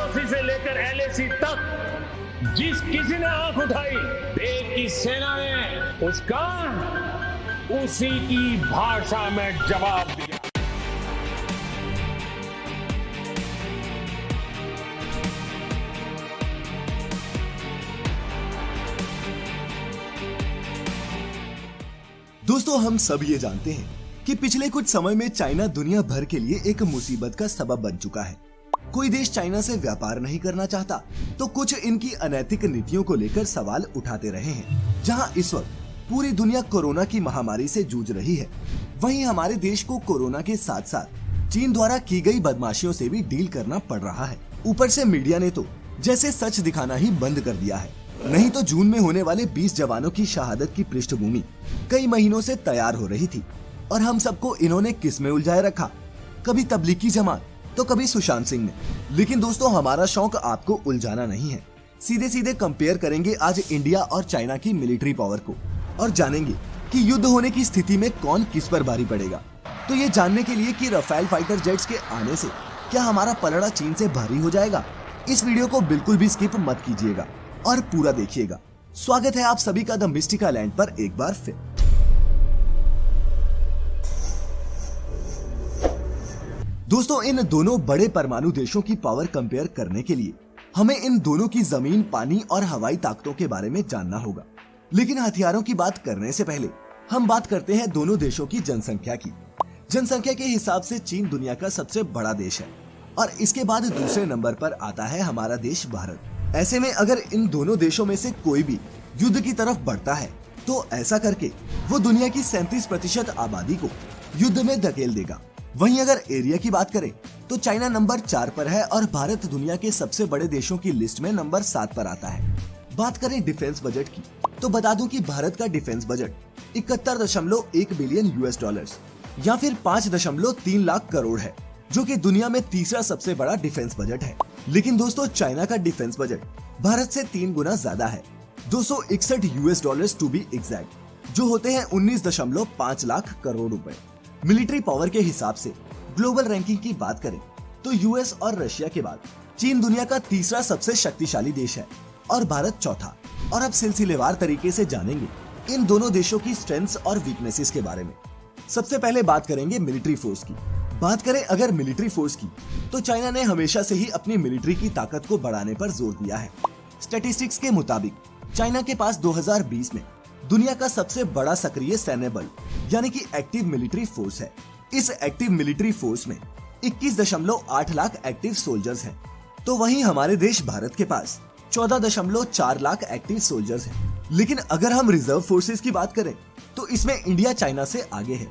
Coffee से लेकर LAC तक जिस किसी ने आंख उठाई, देश की सेना ने उसका उसी की भाषा में जवाब दिया। दोस्तों, हम सब ये जानते हैं कि पिछले कुछ समय में चाइना दुनिया भर के लिए एक मुसीबत का सबब बन चुका है। कोई देश चाइना से व्यापार नहीं करना चाहता तो कुछ इनकी अनैतिक नीतियों को लेकर सवाल उठाते रहे हैं। जहां इस वक्त पूरी दुनिया कोरोना की महामारी से जूझ रही है, वहीं हमारे देश को कोरोना के साथ साथ चीन द्वारा की गई बदमाशियों से भी डील करना पड़ रहा है। ऊपर से मीडिया ने तो जैसे सच दिखाना ही बंद कर दिया है। नहीं तो जून में होने वाले 20 जवानों की शहादत की पृष्ठभूमि कई महीनों से तैयार हो रही थी और हम सबको इन्होंने किस में उलझाए रखा, कभी तबलीगी जमात तो कभी सुशांत सिंह ने। लेकिन दोस्तों, हमारा शौक आपको उलझाना नहीं है। सीधे सीधे कंपेयर करेंगे आज इंडिया और चाइना की मिलिट्री पावर को और जानेंगे कि युद्ध होने की स्थिति में कौन किस पर भारी पड़ेगा। तो ये जानने के लिए कि राफेल फाइटर जेट्स के आने से क्या हमारा पलड़ा चीन से भारी हो जाएगा, इस वीडियो को बिल्कुल भी स्किप मत कीजिएगा और पूरा देखिएगा। स्वागत है आप सभी का द मिस्टिका लैंड पर एक बार फिर। दोस्तों, इन दोनों बड़े परमाणु देशों की पावर कंपेयर करने के लिए हमें इन दोनों की जमीन, पानी और हवाई ताकतों के बारे में जानना होगा। लेकिन हथियारों की बात करने से पहले हम बात करते हैं दोनों देशों की जनसंख्या की। जनसंख्या के हिसाब से चीन दुनिया का सबसे बड़ा देश है और इसके बाद दूसरे नंबर पर आता है हमारा देश भारत। ऐसे में अगर इन दोनों देशों में से कोई भी युद्ध की तरफ बढ़ता है तो ऐसा करके वो दुनिया की 37% आबादी को युद्ध में धकेल देगा। वहीं अगर एरिया की बात करें तो चाइना नंबर 4 पर है और भारत दुनिया के सबसे बड़े देशों की लिस्ट में नंबर 7 पर आता है। बात करें डिफेंस बजट की तो बता दूं कि भारत का defence budget 71.1 billion US dollars या फिर 5.3 लाख करोड़ है, जो कि दुनिया में तीसरा सबसे बड़ा डिफेंस बजट है। लेकिन दोस्तों, चाइना का डिफेंस बजट भारत से 3 गुना ज्यादा है, 261 US dollars to be exact, जो होते हैं 19.5 लाख करोड़ रुपए। मिलिट्री पावर के हिसाब से ग्लोबल रैंकिंग की बात करें तो यूएस और रशिया के बाद चीन दुनिया का तीसरा सबसे शक्तिशाली देश है और भारत चौथा। और अब सिलसिलेवार तरीके से जानेंगे इन दोनों देशों की स्ट्रेंथ्स और वीकनेसेस के बारे में। सबसे पहले बात करेंगे मिलिट्री फोर्स की। बात करें अगर मिलिट्री फोर्स की तो चाइना ने हमेशा से ही अपनी मिलिट्री की ताकत को बढ़ाने पर जोर दिया है। स्टैटिस्टिक्स के मुताबिक चाइना के पास 2020 में दुनिया का सबसे बड़ा सक्रिय सैन्य बल यानी कि एक्टिव मिलिट्री फोर्स है। इस एक्टिव मिलिट्री फोर्स में 21.8 लाख एक्टिव सोल्जर्स हैं। तो वहीं हमारे देश भारत के पास 14.4 लाख एक्टिव सोल्जर्स हैं। लेकिन अगर हम रिजर्व फोर्सेस की बात करें तो इसमें इंडिया चाइना से आगे है।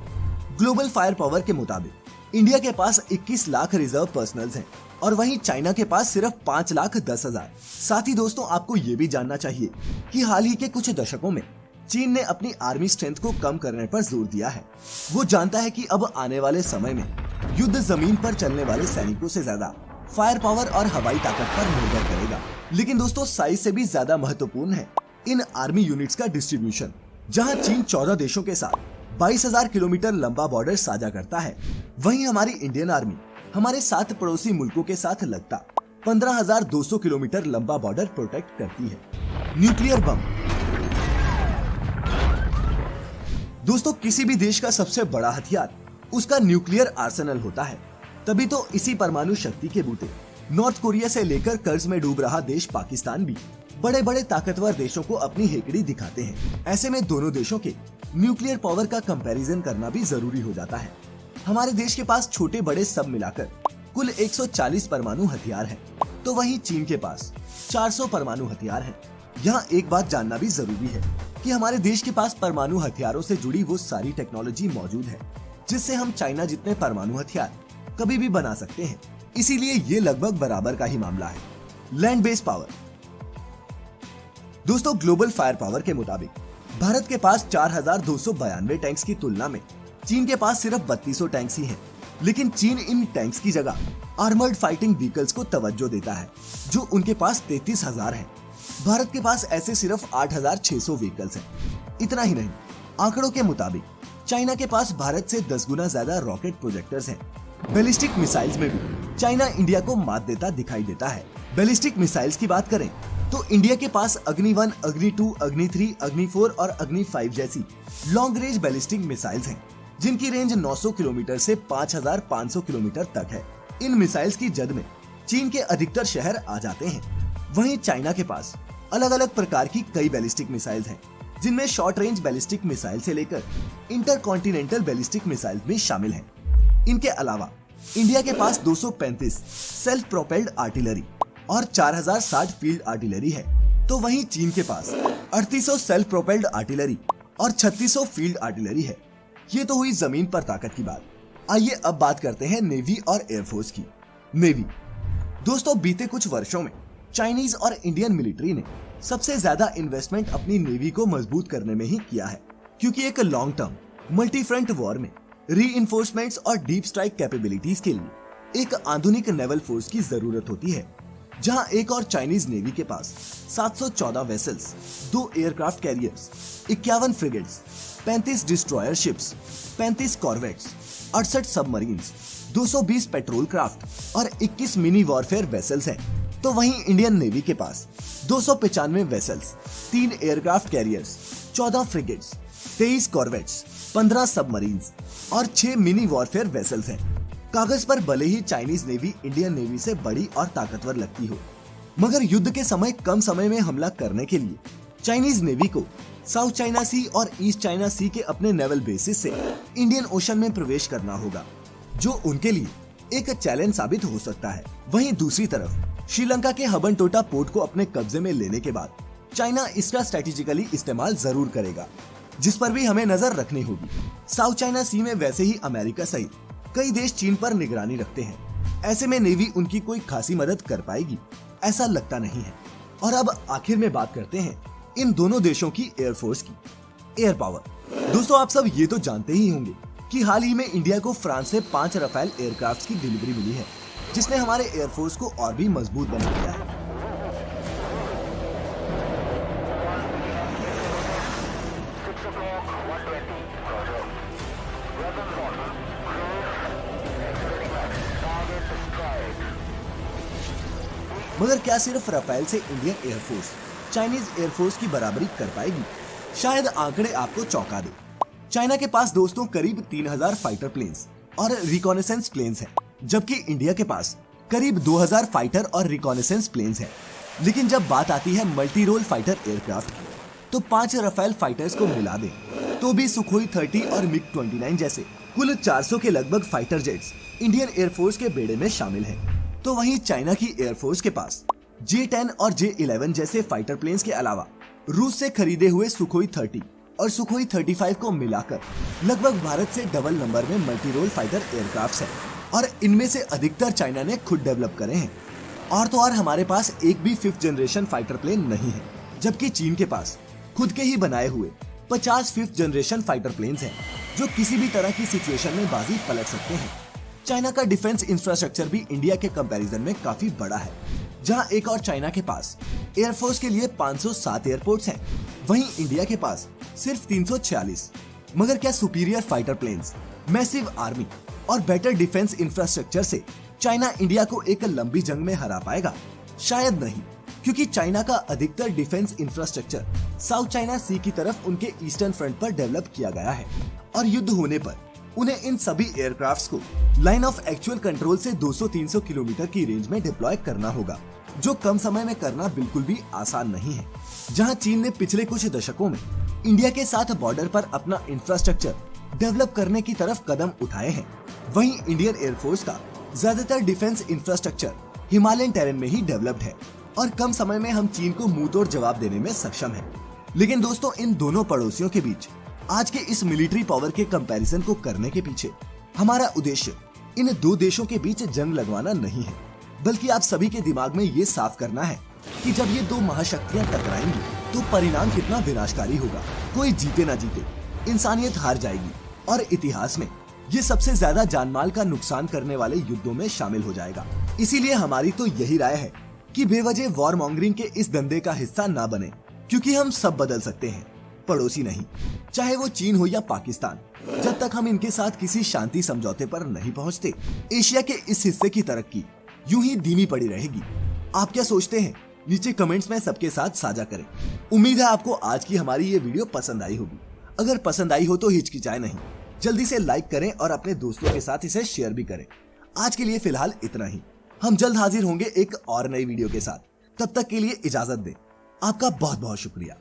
ग्लोबल फायर पावर के मुताबिक इंडिया के पास 21 लाख रिजर्व पर्सनल्स हैं और वहीं चाइना के पास सिर्फ 5,10,000। साथ ही दोस्तों, आपको ये भी जानना चाहिए कि हाल ही के कुछ दशकों में चीन ने अपनी आर्मी स्ट्रेंथ को कम करने पर जोर दिया है। वो जानता है कि अब आने वाले समय में युद्ध जमीन पर चलने वाले सैनिकों से ज्यादा फायर पावर और हवाई ताकत पर निर्भर करेगा। लेकिन दोस्तों, साइज से भी ज्यादा महत्वपूर्ण है इन आर्मी यूनिट्स का डिस्ट्रीब्यूशन। जहां चीन 14 देशों के साथ 22,000 किलोमीटर लंबा बॉर्डर साझा करता है, वहीं हमारी इंडियन आर्मी हमारे 7 पड़ोसी मुल्कों के साथ लगता 15,200 किलोमीटर लंबा बॉर्डर प्रोटेक्ट करती है। Nuclear bomb. दोस्तों, किसी भी देश का सबसे बड़ा हथियार उसका न्यूक्लियर आर्सेनल होता है। तभी तो इसी परमाणु शक्ति के बूते नॉर्थ कोरिया से लेकर कर्ज में डूब रहा देश पाकिस्तान भी बड़े बड़े ताकतवर देशों को अपनी हेकड़ी दिखाते हैं। ऐसे में दोनों देशों के न्यूक्लियर पावर का कंपैरिजन करना भी जरूरी हो जाता है। हमारे देश के पास छोटे बड़े सब मिलाकर कुल 140 परमाणु हथियार हैं, तो वहीं चीन के पास 400 परमाणु हथियार हैं। यहाँ एक बात जानना भी जरूरी है कि हमारे देश के पास परमाणु हथियारों से जुड़ी वो सारी टेक्नोलॉजी मौजूद है जिससे हम चाइना जितने परमाणु हथियार कभी भी बना सकते हैं। इसीलिए ये लगभग बराबर का ही मामला है। Land based power. दोस्तों, ग्लोबल फायर पावर के मुताबिक भारत के पास 4,292 टैंक्स की तुलना में चीन के पास सिर्फ 3200 टैंक्स ही हैं। लेकिन चीन इन टैंक्स की जगह आर्मर्ड फाइटिंग व्हीकल्स को तवज्जो देता है, जो उनके पास 33,000 है। भारत के पास ऐसे सिर्फ 8,600 व्हीकल्स हैं। इतना ही नहीं, आंकड़ों के मुताबिक चाइना के पास भारत से 10 गुना ज्यादा रॉकेट प्रोजेक्टर्स हैं बैलिस्टिक मिसाइल्स में भी चाइना इंडिया को मात देता दिखाई देता है। बैलिस्टिक मिसाइल्स की बात करें तो इंडिया के पास अग्नि 1, अग्नि 2, अग्नि 3, अग्नि 4 और अग्नि 5 जैसी लॉन्ग रेंज बैलिस्टिक मिसाइल्स हैं, जिनकी रेंज 900 किलोमीटर से 5500 किलोमीटर तक है। इन मिसाइल्स की जद में चीन के अधिकतर शहर आ जाते हैं। वहीं चाइना के पास अलग अलग प्रकार की कई बैलिस्टिक मिसाइल्स हैं, जिनमें शॉर्ट रेंज बैलिस्टिक मिसाइल से लेकर इंटरकॉन्टिनेंटल बैलिस्टिक मिसाइल भी शामिल हैं। इनके अलावा इंडिया के पास 235 सेल्फ प्रोपेल्ड आर्टिलरी और 4060 फील्ड आर्टिलरी है, तो वहीं चीन के पास 3800 सेल्फ प्रोपेल्ड आर्टिलरी और 3600 फील्ड आर्टिलरी है। ये तो हुई जमीन पर ताकत की बात। आइए अब बात करते हैं नेवी और एयरफोर्स की। नेवी दोस्तों, बीते कुछ वर्षों में चाइनीज और इंडियन मिलिट्री ने सबसे ज्यादा इन्वेस्टमेंट अपनी नेवी को मजबूत करने में ही किया है, क्योंकि एक long term multi front war में रीइंफोर्समेंट्स और डीप स्ट्राइक कैपेबिलिटीज के लिए एक आधुनिक नेवल फोर्स की जरूरत होती है। जहां एक और चाइनीज नेवी के पास 714 vessels, 2 aircraft carriers, 51 frigates, 35 destroyer ships, 35 corvettes, 68 submarines, 220 petrol craft और 21 मिनी वॉरफेयर वेसल्स हैं, तो वहीं इंडियन नेवी के पास 295 vessels, 3 aircraft carriers, 14 frigates, 23 corvettes, 15 submarines और 6 मिनी वॉरफेयर वेसल्स हैं। कागज पर भले ही चाइनीज नेवी इंडियन नेवी से बड़ी और ताकतवर लगती हो, मगर युद्ध के समय कम समय में हमला करने के लिए चाइनीज नेवी को साउथ चाइना सी और ईस्ट चाइना सी के अपने नेवल बेसिस से इंडियन ओशन में प्रवेश करना होगा, जो उनके लिए एक चैलेंज साबित हो सकता है। वहीं दूसरी तरफ श्रीलंका के हबनटोटा पोर्ट को अपने कब्जे में लेने के बाद चाइना इसका स्ट्रेटेजिकली इस्तेमाल जरूर करेगा, जिस पर भी हमें नजर रखनी होगी। साउथ चाइना सी में वैसे ही अमेरिका सहित कई देश चीन पर निगरानी रखते हैं। ऐसे में नेवी उनकी कोई खासी मदद कर पाएगी, ऐसा लगता नहीं है। और अब आखिर में बात करते हैं इन दोनों देशों की एयरफोर्स की। एयर पावर दोस्तों, आप सब ये तो जानते ही होंगे कि हाल ही में इंडिया को फ्रांस से 5 राफेल एयरक्राफ्ट की डिलीवरी मिली है, जिसने हमारे एयरफोर्स को और भी मजबूत बना दिया है। मगर क्या सिर्फ राफेल से इंडियन एयरफोर्स चाइनीज एयरफोर्स की बराबरी कर पाएगी? शायद आंकड़े आपको चौंका दे। चाइना के पास दोस्तों करीब 3000 फाइटर प्लेन्स और रिकॉनेसेंस प्लेन्स हैं, जबकि इंडिया के पास करीब 2000 फाइटर और रिकॉनेसेंस प्लेन्स हैं। लेकिन जब बात आती है मल्टी रोल फाइटर एयरक्राफ्ट की, तो 5 राफेल फाइटर्स को मिला दें तो भी सुखोई 30 और मिग 29 जैसे कुल 400 के लगभग फाइटर जेट्स इंडियन एयरफोर्स के बेड़े में शामिल हैं। तो वहीं चाइना की एयरफोर्स के पास J-10 और J-11 जैसे फाइटर प्लेन्स के अलावा रूस से खरीदे हुए सुखोई 30 और सुखोई 35 को मिलाकर लगभग भारत से डबल नंबर में मल्टी रोल फाइटर एयरक्राफ्ट्स हैं, और इनमें से अधिकतर चाइना ने खुद डेवलप करे हैं। और तो और हमारे पास एक भी 5th जनरेशन फाइटर प्लेन नहीं है, जबकि चीन के पास खुद के ही बनाए हुए 50 5th जनरेशन फाइटर प्लेन्स हैं, जो किसी भी तरह की सिचुएशन में बाजी पलट सकते हैं। चाइना का डिफेंस इंफ्रास्ट्रक्चर भी इंडिया के कंपैरिजन में काफी बड़ा है, जहां एक और चाइना के पास एयरफोर्स के लिए 507 एयरपोर्ट्स हैं, वहीं इंडिया के पास सिर्फ 346। मगर क्या superior fighter planes, massive army और बेटर डिफेंस इंफ्रास्ट्रक्चर से चाइना इंडिया को एक लंबी जंग में हरा पाएगा? शायद नहीं, क्योंकि चाइना का अधिकतर डिफेंस इंफ्रास्ट्रक्चर साउथ चाइना सी की तरफ उनके ईस्टर्न फ्रंट पर डेवलप किया गया है, और युद्ध होने पर उन्हें इन सभी एयरक्राफ्ट्स को लाइन ऑफ एक्चुअल कंट्रोल से 200-300 किलोमीटर की रेंज में डिप्लॉय करना होगा, जो कम समय में करना बिल्कुल भी आसान नहीं है। जहां चीन ने पिछले कुछ दशकों में इंडिया के साथ बॉर्डर पर अपना इंफ्रास्ट्रक्चर डेवलप करने की तरफ कदम उठाए हैं, वहीं इंडियन एयरफोर्स का ज्यादातर डिफेंस इंफ्रास्ट्रक्चर हिमालयन टेरेन में ही डेवलप्ड है, और कम समय में हम चीन को मुंह तोड़ जवाब देने में सक्षम हैं। लेकिन दोस्तों, इन दोनों पड़ोसियों के बीच आज के इस मिलिट्री पावर के कंपैरिजन को करने के पीछे हमारा उद्देश्य इन दो देशों के बीच जंग लगवाना नहीं है, बल्कि आप सभी के दिमाग में ये साफ करना है कि जब ये दो महाशक्तियां टकराएंगी तो परिणाम कितना विनाशकारी होगा। कोई जीते ना जीते, इंसानियत हार जाएगी, और इतिहास में ये सबसे ज्यादा जानमाल का नुकसान करने वाले युद्धों में शामिल हो जाएगा। इसीलिए हमारी तो यही राय है कि बेवजह वॉर मॉन्गरिंग के इस धंधे का हिस्सा ना बने, क्योंकि हम सब बदल सकते हैं, पड़ोसी नहीं। चाहे वो चीन हो या पाकिस्तान, जब तक हम इनके साथ किसी शांति समझौते पर नहीं पहुंचते, एशिया के इस हिस्से की तरक्की यूं ही धीमी पड़ी रहेगी। आप क्या सोचते हैं? नीचे कमेंट्स में सबके साथ साझा करें। उम्मीद है आपको आज की हमारी ये वीडियो पसंद आई होगी। अगर पसंद आई हो तो हिचकिचाए नहीं, जल्दी से लाइक करें और अपने दोस्तों के साथ इसे शेयर भी करें। आज के लिए फिलहाल इतना ही। हम जल्द हाजिर होंगे एक और नई वीडियो के साथ। तब तक के लिए इजाजत दें। आपका बहुत बहुत शुक्रिया।